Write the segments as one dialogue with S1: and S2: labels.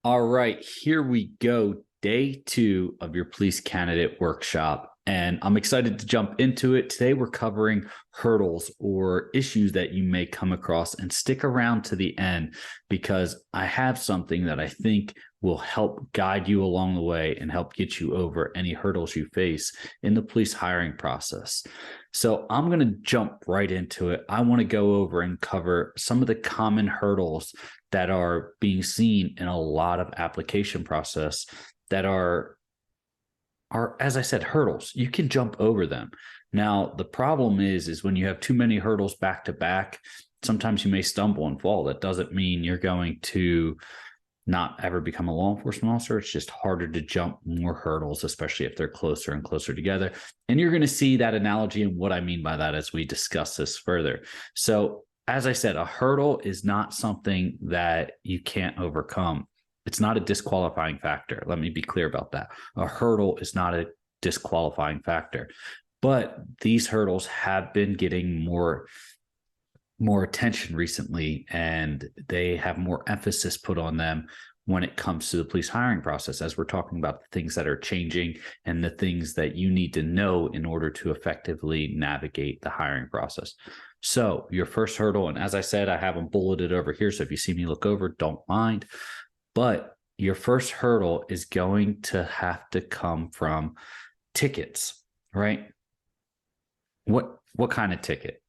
S1: All right, here we go. Day two of your police candidate workshop. And I'm excited to jump into it. Today, we're covering hurdles or issues that you may come across, and stick around to the end because I have something that I think will help guide you along the way and help get you over any hurdles you face in the police hiring process. So, I'm going to jump right into it. I want to go over and cover some of the common hurdles that are being seen in a lot of application process that are, as I said, hurdles. You can jump over them. Now, the problem is when you have too many hurdles back to back, sometimes you may stumble and fall. That doesn't mean you're going to not ever become a law enforcement officer. It's just harder to jump more hurdles, especially if they're closer and closer together. And you're going to see that analogy and what I mean by that as we discuss this further. So, as I said, a hurdle is not something that you can't overcome. It's not a disqualifying factor. Let me be clear about that. A hurdle is not a disqualifying factor, but these hurdles have been getting more attention recently, and they have more emphasis put on them when it comes to the police hiring process, as we're talking about the things that are changing and the things that you need to know in order to effectively navigate the hiring process. So your first hurdle, and as I said, I have them bulleted over here, so if you see me look over, don't mind. But your first hurdle is going to have to come from tickets, right? What kind of ticket?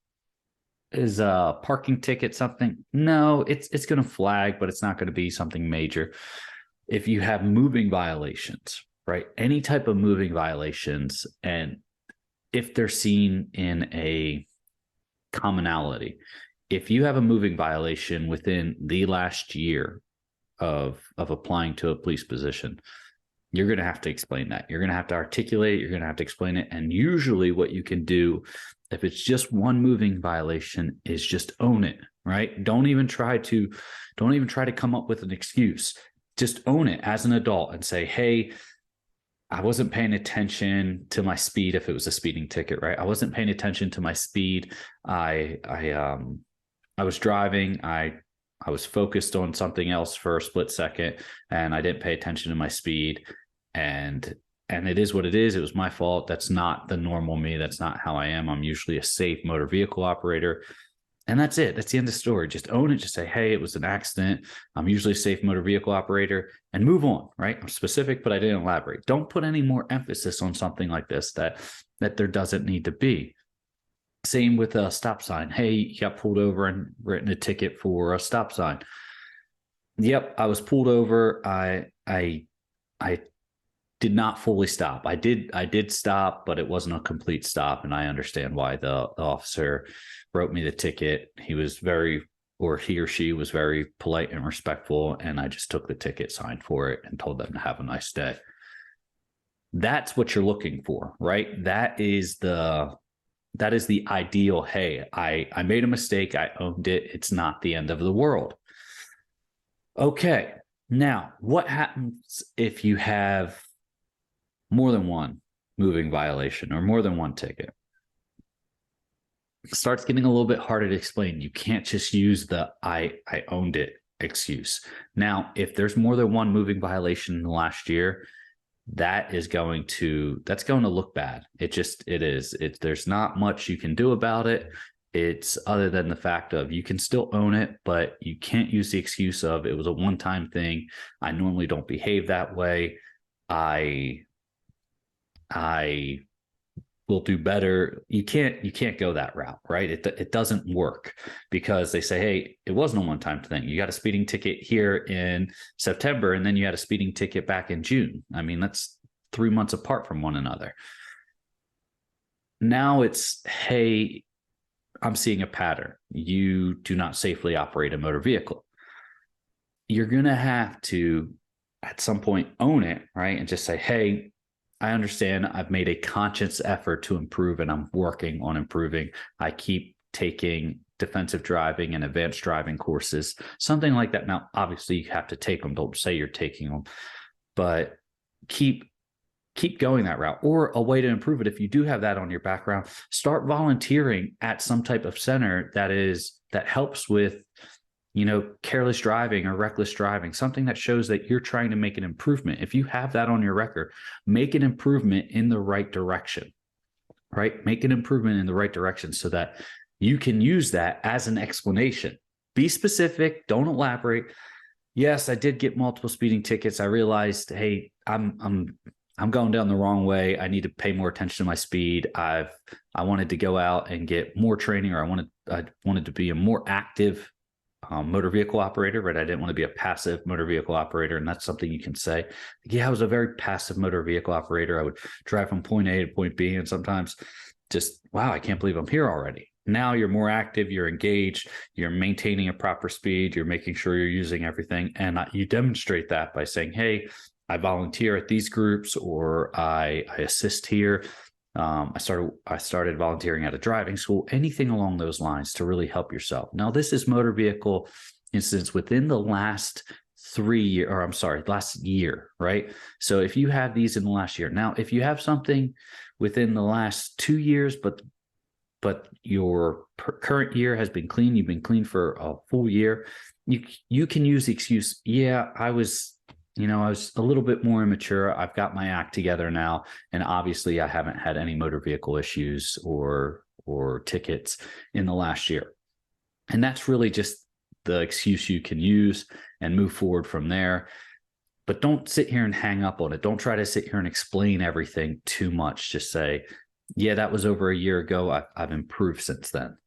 S1: Is a parking ticket something? No, it's going to flag, but it's not going to be something major. If you have moving violations, right? Any type of moving violations, and if they're seen in a commonality, if you have a moving violation within the last year of applying to a police position, you're going to have to explain that. You're going to have to articulate it. You're going to have to explain it. And usually what you can do, if it's just one moving violation, is just own it, right? Don't even try to come up with an excuse. Just own it as an adult and say, hey, I wasn't paying attention to my speed. If it was a speeding ticket, right? I wasn't paying attention to my speed. I was driving. I was focused on something else for a split second, and I didn't pay attention to my speed. And it is what it is. It was my fault. That's not the normal me. That's not how I am. I'm usually a safe motor vehicle operator. And that's it. That's the end of the story. Just own it. Just say, hey, it was an accident. I'm usually a safe motor vehicle operator, and move on, right? I'm specific, but I didn't elaborate. Don't put any more emphasis on something like this that there doesn't need to be. Same with a stop sign. Hey, you got pulled over and written a ticket for a stop sign. Yep, I was pulled over. I did not fully stop. I did stop, but it wasn't a complete stop, and I understand why the officer wrote me the ticket. He or she was very polite and respectful, and I just took the ticket, signed for it, and told them to have a nice day. That's what you're looking for, right? That is the ideal. Hey, I made a mistake. I owned it. It's not the end of the world. Okay. Now, what happens if you have more than one moving violation or more than one ticket? It starts getting a little bit harder to explain. You can't just use the I owned it excuse. Now, if there's more than one moving violation in the last year, that's going to look bad. It is. There's not much you can do about it. It's other than the fact of you can still own it, but you can't use the excuse of it was a one-time thing. I normally don't behave that way. I will do better. You can't go that route, right? It doesn't work, because they say, hey, it wasn't a one-time thing. You got a speeding ticket here in September, and then you had a speeding ticket back in June. I mean, that's 3 months apart from one another. Now it's, hey, I'm seeing a pattern. You do not safely operate a motor vehicle. You're going to have to, at some point, own it, right? And just say, hey, I understand. I've made a conscious effort to improve, and I'm working on improving. I keep taking defensive driving and advanced driving courses, something like that. Now, obviously, you have to take them. Don't say you're taking them, but keep going that route. Or a way to improve it, if you do have that on your background, start volunteering at some type of center that helps with careless driving or reckless driving, something that shows that you're trying to make an improvement. If you have that on your record, make an improvement in the right direction, right? Make an improvement in the right direction so that you can use that as an explanation. Be specific, don't elaborate. Yes, I did get multiple speeding tickets. I realized, hey, I'm going down the wrong way. I need to pay more attention to my speed. I wanted to go out and get more training, or I wanted to be a more active motor vehicle operator, but I didn't want to be a passive motor vehicle operator. And that's something you can say. Yeah, I was a very passive motor vehicle operator. I would drive from point A to point B, and sometimes just, wow, I can't believe I'm here already. Now you're more active, you're engaged, you're maintaining a proper speed, you're making sure you're using everything. And you demonstrate that by saying, hey, I volunteer at these groups, or I assist here. I started volunteering at a driving school, anything along those lines to really help yourself. Now, this is motor vehicle incidents within the last last year, right? So if you have these in the last year, now, if you have something within the last 2 years, but your current year has been clean, you've been clean for a full year, you can use the excuse, yeah, I was a little bit more immature. I've got my act together now. And obviously I haven't had any motor vehicle issues or tickets in the last year. And that's really just the excuse you can use and move forward from there. But don't sit here and hang up on it. Don't try to sit here and explain everything too much. Just say, yeah, that was over a year ago. I've improved since then.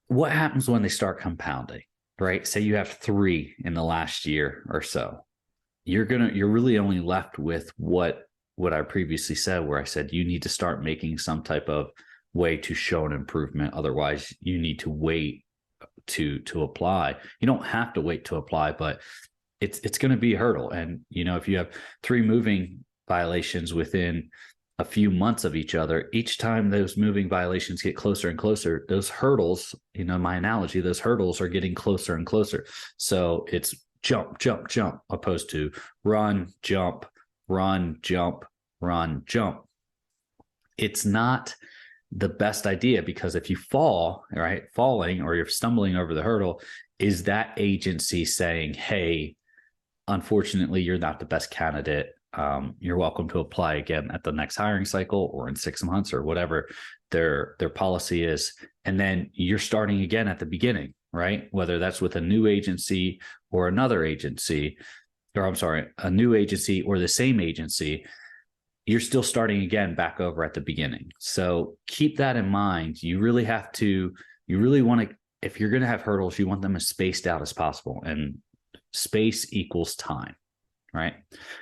S1: What happens when they start compounding? Right? Say you have 3 in the last year or so. You're really only left with what I previously said, where I said you need to start making some type of way to show an improvement. Otherwise, you need to wait to apply. You don't have to wait to apply, but it's going to be a hurdle. And if you have 3 moving violations within a few months of each other, each time those moving violations get closer and closer, those hurdles, my analogy, those hurdles are getting closer and closer. So it's jump, jump, jump, opposed to run, jump, run, jump, run, jump. It's not the best idea, because if you fall, right, falling or you're stumbling over the hurdle, is that agency saying, hey, unfortunately, you're not the best candidate. You're welcome to apply again at the next hiring cycle or in 6 months or whatever their policy is. And then you're starting again at the beginning, right? Whether that's with a new agency or another agency, a new agency or the same agency, you're still starting again back over at the beginning. So keep that in mind. You really want to, if you're going to have hurdles, you want them as spaced out as possible, and space equals time, right?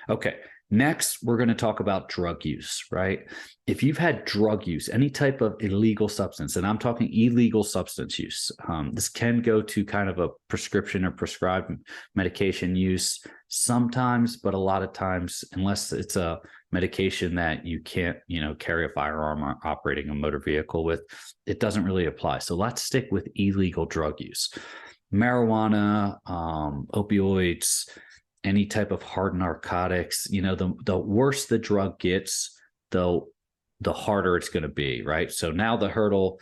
S1: Okay. Next, we're going to talk about drug use, right? If you've had drug use, any type of illegal substance, and I'm talking illegal substance use, this can go to kind of a prescription or prescribed medication use sometimes, but a lot of times, unless it's a medication that you can't, carry a firearm or operating a motor vehicle with, it doesn't really apply. So let's stick with illegal drug use. Marijuana, opioids, any type of hard narcotics, the worse the drug gets, the harder it's going to be, right? So now the hurdles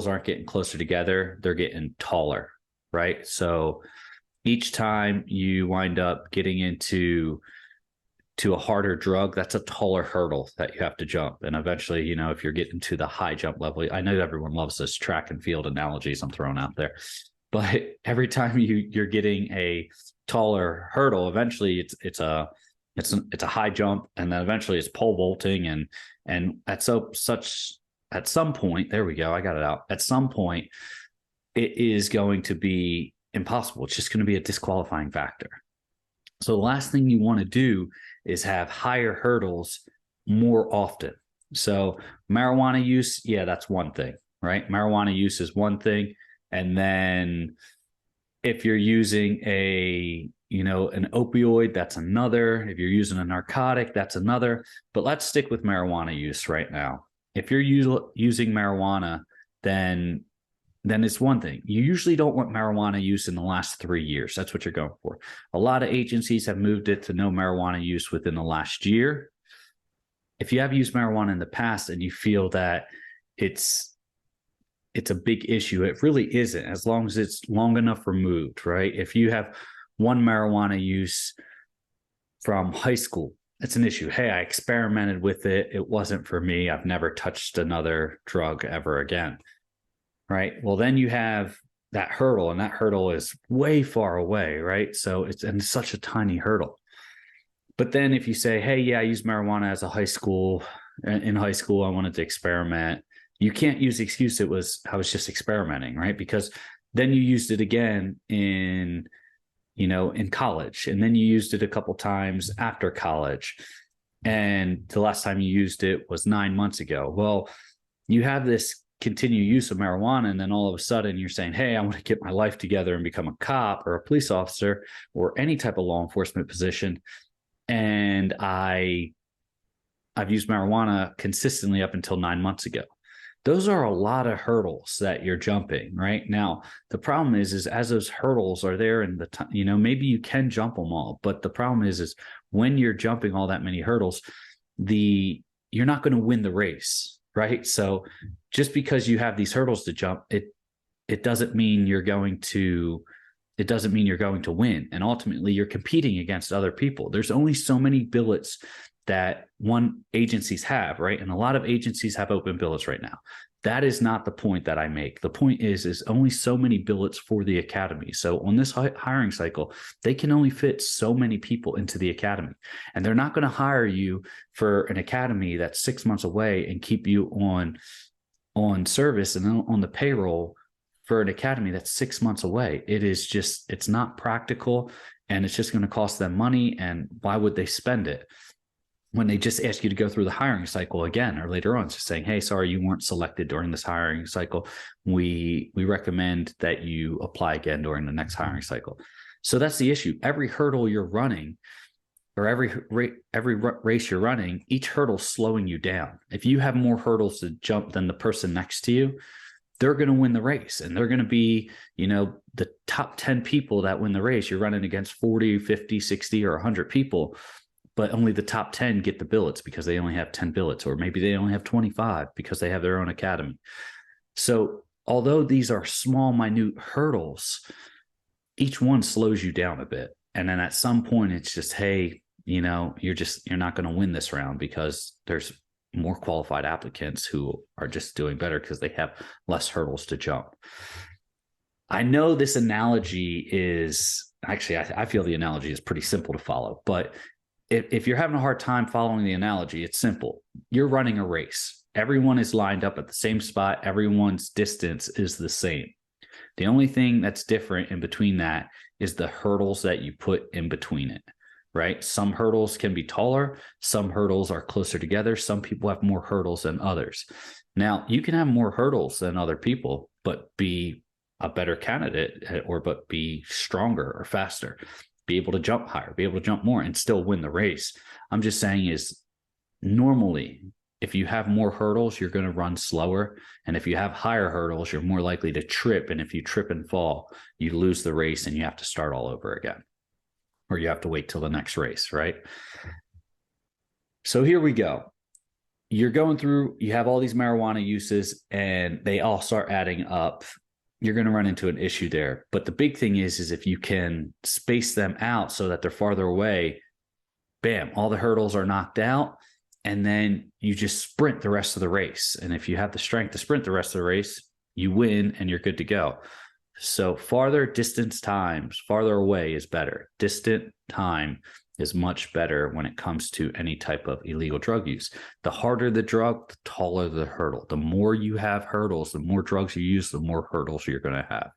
S1: aren't getting closer together, they're getting taller, right? So each time you wind up getting into a harder drug, that's a taller hurdle that you have to jump. And eventually, if you're getting to the high jump level, I know everyone loves this track and field analogies I'm throwing out there, but every time you're getting a taller hurdle, eventually it's a high jump, and then eventually it's pole vaulting, and at some point, there we go, I got it out. At some point, it is going to be impossible. It's just going to be a disqualifying factor. So the last thing you want to do is have higher hurdles more often. So marijuana use, yeah, that's one thing, right? Marijuana use is one thing. And then if you're using an opioid, that's another. If you're using a narcotic, that's another. But let's stick with marijuana use right now. If you're using marijuana, then it's one thing. You usually don't want marijuana use in the last 3 years. That's what you're going for. A lot of agencies have moved it to no marijuana use within the last year. If you have used marijuana in the past and you feel that it's it's a big issue. It really isn't, as long as it's long enough removed, right? If you have one marijuana use from high school, it's an issue. Hey, I experimented with it. It wasn't for me. I've never touched another drug ever again, right? Well, then you have that hurdle, and that hurdle is way far away, right? So it's such a tiny hurdle. But then if you say, hey, yeah, I used marijuana as a high school, in high school, I wanted to experiment. You can't use the excuse I was just experimenting, right? Because then you used it again in college, and then you used it a couple times after college, and the last time you used it was 9 months ago. Well, you have this continued use of marijuana, and then all of a sudden you're saying, hey, I want to get my life together and become a cop or a police officer or any type of law enforcement position, and I've used marijuana consistently up until 9 months ago. Those are a lot of hurdles that you're jumping right now. The problem is as those hurdles are there in the time, maybe you can jump them all, but the problem is when you're jumping all that many hurdles, you're not going to win the race, right? So just because you have these hurdles to jump, it doesn't mean you're going to win. And ultimately you're competing against other people. There's only so many billets that agencies have, right? And a lot of agencies have open billets right now. That is not the point that I make. The point is only so many billets for the academy. So on this hiring cycle, they can only fit so many people into the academy. And they're not going to hire you for an academy that's 6 months away and keep you on service and on the payroll for an academy that's 6 months away. It's not practical, and it's just going to cost them money. And why would they spend it when they just ask you to go through the hiring cycle again, or later on, just saying, hey, sorry, you weren't selected during this hiring cycle. We recommend that you apply again during the next hiring cycle. So that's the issue. Every hurdle you're running, or every race you're running, each hurdle slowing you down. If you have more hurdles to jump than the person next to you, they're going to win the race, and they're going to be, the top 10 people that win the race. You're running against 40, 50, 60, or 100 people, but only the top 10 get the billets because they only have 10 billets, or maybe they only have 25 because they have their own academy. So although these are small, minute hurdles, each one slows you down a bit. And then at some point it's just, hey, you're not going to win this round because there's more qualified applicants who are just doing better because they have less hurdles to jump. I know this analogy is actually, I feel the analogy is pretty simple to follow, but if you're having a hard time following the analogy, it's simple. You're running a race. Everyone is lined up at the same spot. Everyone's distance is the same. The only thing that's different in between that is the hurdles that you put in between it, right? Some hurdles can be taller. Some hurdles are closer together. Some people have more hurdles than others. Now, you can have more hurdles than other people, but be a better candidate, but be stronger or faster. Be able to jump higher, be able to jump more, and still win the race. I'm just saying is normally, if you have more hurdles, you're going to run slower. And if you have higher hurdles, you're more likely to trip. And if you trip and fall, you lose the race and you have to start all over again, or you have to wait till the next race, right? So here we go. You're going through, you have all these marijuana uses and they all start adding up. You're going to run into an issue there. But the big thing is if you can space them out so that they're farther away, bam, all the hurdles are knocked out. And then you just sprint the rest of the race. And if you have the strength to sprint the rest of the race, you win and you're good to go. So farther distance times, farther away is better. Distant time is much better when it comes to any type of illegal drug use. The harder the drug, the taller the hurdle. The more you have hurdles, the more drugs you use, the more hurdles you're going to have.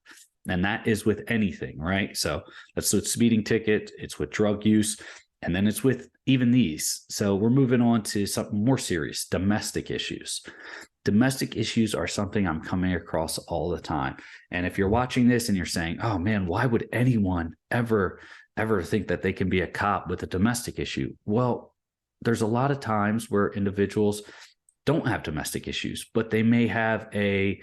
S1: And that is with anything, right? So that's with speeding ticket, it's with drug use, and then it's with even these. So we're moving on to something more serious, domestic issues. Domestic issues are something I'm coming across all the time. And if you're watching this and you're saying, oh man, why would anyone ever think that they can be a cop with a domestic issue? Well, there's a lot of times where individuals don't have domestic issues, but they may have they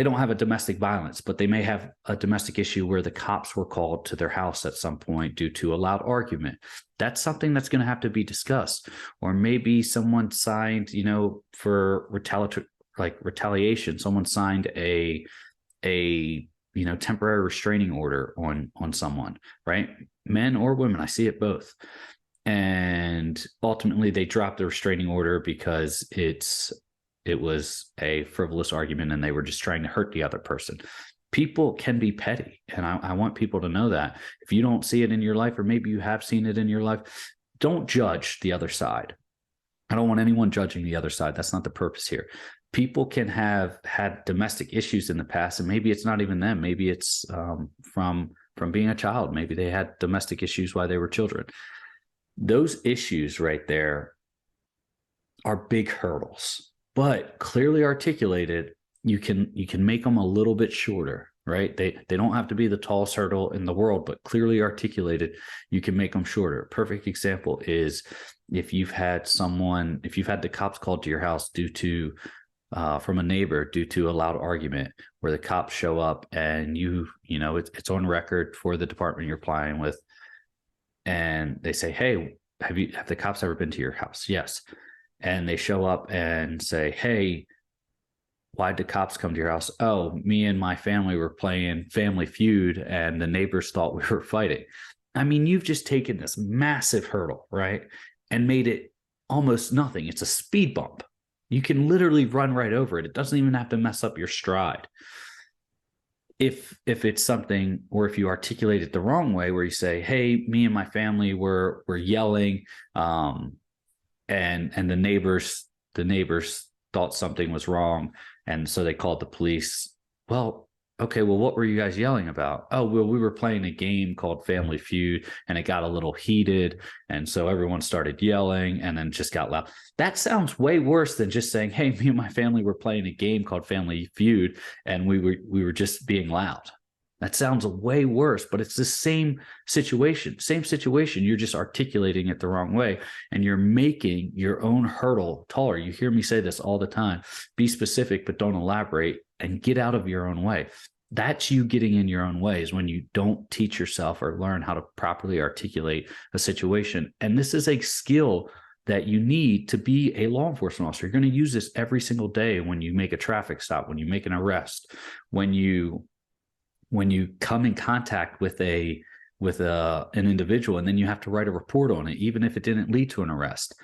S1: don't have a domestic violence, but they may have a domestic issue where the cops were called to their house at some point due to a loud argument. That's something that's going to have to be discussed. Or maybe someone signed, for like retaliation. Someone signed a temporary restraining order on someone, right? Men or women, I see it both. And ultimately they dropped the restraining order because it was a frivolous argument and they were just trying to hurt the other person. People can be petty, and I want people to know that. If you don't see it in your life, or maybe you have seen it in your life, don't judge the other side. I don't want anyone judging the other side. That's not the purpose here. People can have had domestic issues in the past, and maybe it's not even them. Maybe it's from being a child. Maybe they had domestic issues while they were children. Those issues right there are big hurdles, but clearly articulated, you can make them a little bit shorter, right? They don't have to be the tallest hurdle in the world, but clearly articulated, you can make them shorter. Perfect example is if you've had the cops called to your house due to from a neighbor due to a loud argument, where the cops show up and it's on record for the department you're applying with, and they say, hey, have the cops ever been to your house? Yes. And they show up and say, hey, why'd the cops come to your house? Oh, me and my family were playing Family Feud and the neighbors thought we were fighting. I mean, you've just taken this massive hurdle, right, and made it almost nothing. It's a speed bump. You can literally run right over it. It doesn't even have to mess up your stride. If it's something, or if you articulate it the wrong way, where you say, hey, me and my family were yelling, and the neighbors thought something was wrong, and so they called the police. Well, okay, well, what were you guys yelling about? Oh, well, we were playing a game called Family Feud, and it got a little heated, and so everyone started yelling, and then just got loud. That sounds way worse than just saying, hey, me and my family were playing a game called Family Feud, and we were just being loud. That sounds way worse, but it's the same situation. You're just articulating it the wrong way, and you're making your own hurdle taller. You hear me say this all the time. Be specific, but don't elaborate, and get out of your own way. That's you getting in your own way, is when you don't teach yourself or learn how to properly articulate a situation. And this is a skill that you need to be a law enforcement officer. You're going to use this every single day when you make a traffic stop, when you make an arrest, when you come in contact with an individual, and then you have to write a report on it, even if it didn't lead to an arrest.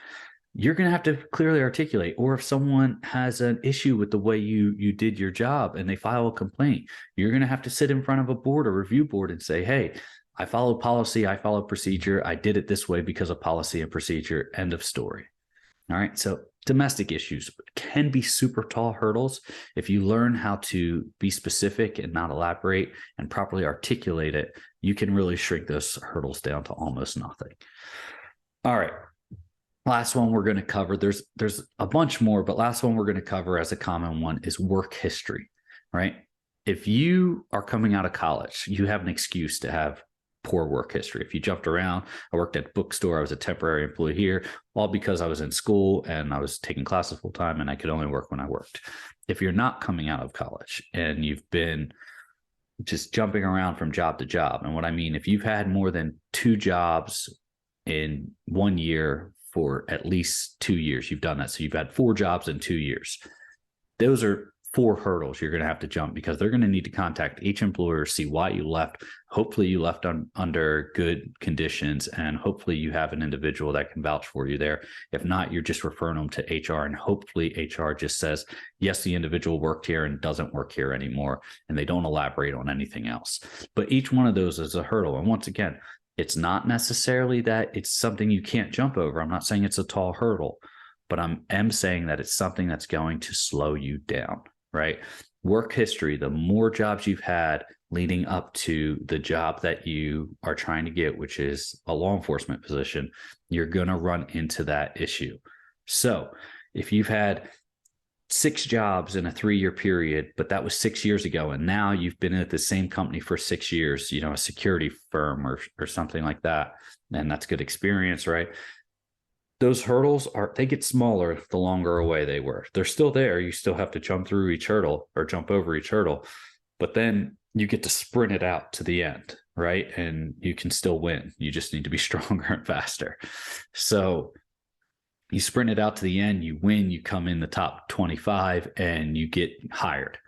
S1: You're going to have to clearly articulate. Or if someone has an issue with the way you did your job and they file a complaint, you're going to have to sit in front of a board, a review board, and say, hey, I followed policy, I followed procedure, I did it this way because of policy and procedure, end of story. All right. So domestic issues can be super tall hurdles. If you learn how to be specific and not elaborate and properly articulate it, you can really shrink those hurdles down to almost nothing. All right. Last one we're going to cover. There's a bunch more, but last one we're going to cover as a common one is work history, right? If you are coming out of college, you have an excuse to have poor work history. If you jumped around, I worked at a bookstore, I was a temporary employee here, all because I was in school and I was taking classes full time and I could only work when I worked. If you're not coming out of college and you've been just jumping around from job to job, and what I mean, if you've had more than 2 jobs in 1 year for at least 2 years, you've done that. So you've had 4 jobs in 2 years. Those are 4 hurdles you're going to have to jump, because they're going to need to contact each employer, see why you left. Hopefully you left under good conditions, and hopefully you have an individual that can vouch for you there. If not, you're just referring them to HR, and hopefully HR just says, yes, the individual worked here and doesn't work here anymore, and they don't elaborate on anything else. But each one of those is a hurdle. And once again, it's not necessarily that it's something you can't jump over. I'm not saying it's a tall hurdle, but I am saying that it's something that's going to slow you down. Right? Work history, the more jobs you've had leading up to the job that you are trying to get, which is a law enforcement position, you're going to run into that issue. So if you've had 6 jobs in a 3-year period, but that was 6 years ago, and now you've been at the same company for 6 years, a security firm or something like that, and that's good experience, right? Those hurdles they get smaller the longer away they were. They're still there. You still have to jump through each hurdle or jump over each hurdle, but then you get to sprint it out to the end, right? And you can still win. You just need to be stronger and faster. So You sprint it out to the end, you win, you come in the top 25 and you get hired.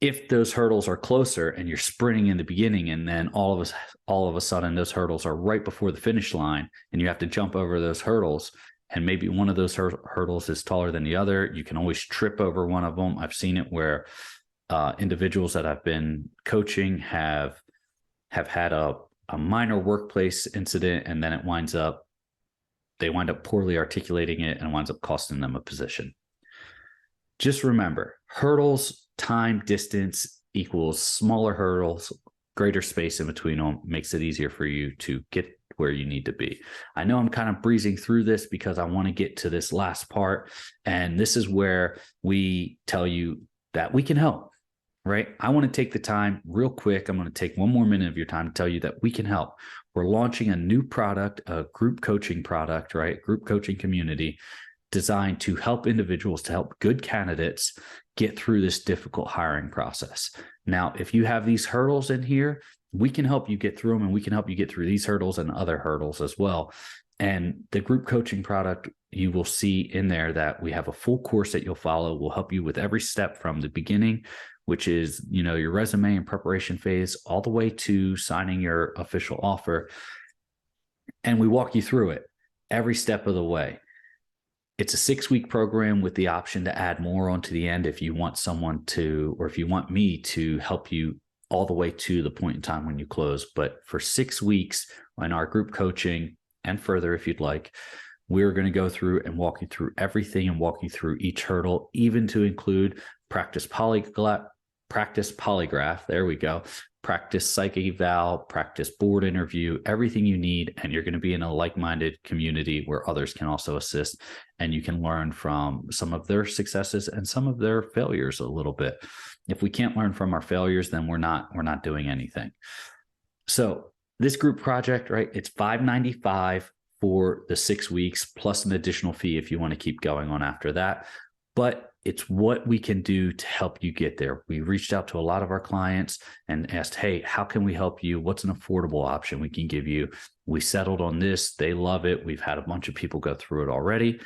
S1: If those hurdles are closer and you're sprinting in the beginning, and then all of a sudden those hurdles are right before the finish line and you have to jump over those hurdles, and maybe one of those hurdles is taller than the other, you can always trip over one of them. I've seen it where individuals that I've been coaching have had a minor workplace incident, and then they wind up poorly articulating it and it winds up costing them a position. Just remember, hurdles, time, distance equals smaller hurdles, greater space in between them makes it easier for you to get where you need to be. I know I'm kind of breezing through this because I want to get to this last part. And this is where we tell you that we can help, right? I want to take the time real quick. I'm going to take 1 more minute of your time to tell you that we can help. We're launching a new product, a group coaching product, right? Group coaching community designed to help individuals, to help good candidates get through this difficult hiring process. Now, if you have these hurdles in here, we can help you get through them, and we can help you get through these hurdles and other hurdles as well. And the group coaching product, you will see in there that we have a full course that you'll follow. We'll help you with every step from the beginning, which is, your resume and preparation phase, all the way to signing your official offer. And we walk you through it every step of the way. It's a 6-week program with the option to add more onto the end if you want someone to, or if you want me to help you all the way to the point in time when you close. But for 6 weeks in our group coaching, and further if you'd like, we're going to go through and walk you through everything and walk you through each hurdle, even to include practice polygraph. There we go. Practice psych eval, practice board interview, everything you need. And you're going to be in a like-minded community where others can also assist, and you can learn from some of their successes and some of their failures a little bit. If we can't learn from our failures, then we're not doing anything. So this group project, right? It's $595 for the 6 weeks plus an additional fee if you want to keep going on after that. But it's what we can do to help you get there. We reached out to a lot of our clients and asked, hey, how can we help you? What's an affordable option we can give you? We settled on this. They love it. We've had a bunch of people go through it already.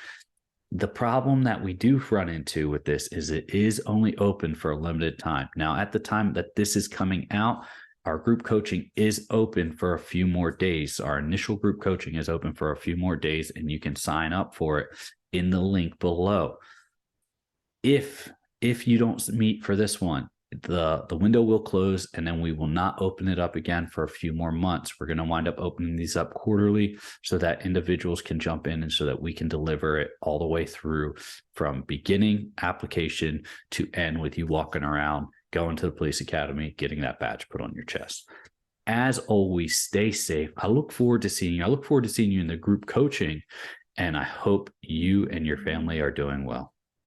S1: The problem that we do run into with this is it is only open for a limited time. Now, at the time that this is coming out, our group coaching is open for a few more days. Our initial group coaching is open for a few more days, and you can sign up for it in the link below. If you don't meet for this one, the window will close, and then we will not open it up again for a few more months. We're going to wind up opening these up quarterly so that individuals can jump in and so that we can deliver it all the way through from beginning application to end with you walking around, going to the police academy, getting that badge put on your chest. As always, stay safe. I look forward to seeing you. I look forward to seeing you in the group coaching, and I hope you and your family are doing well.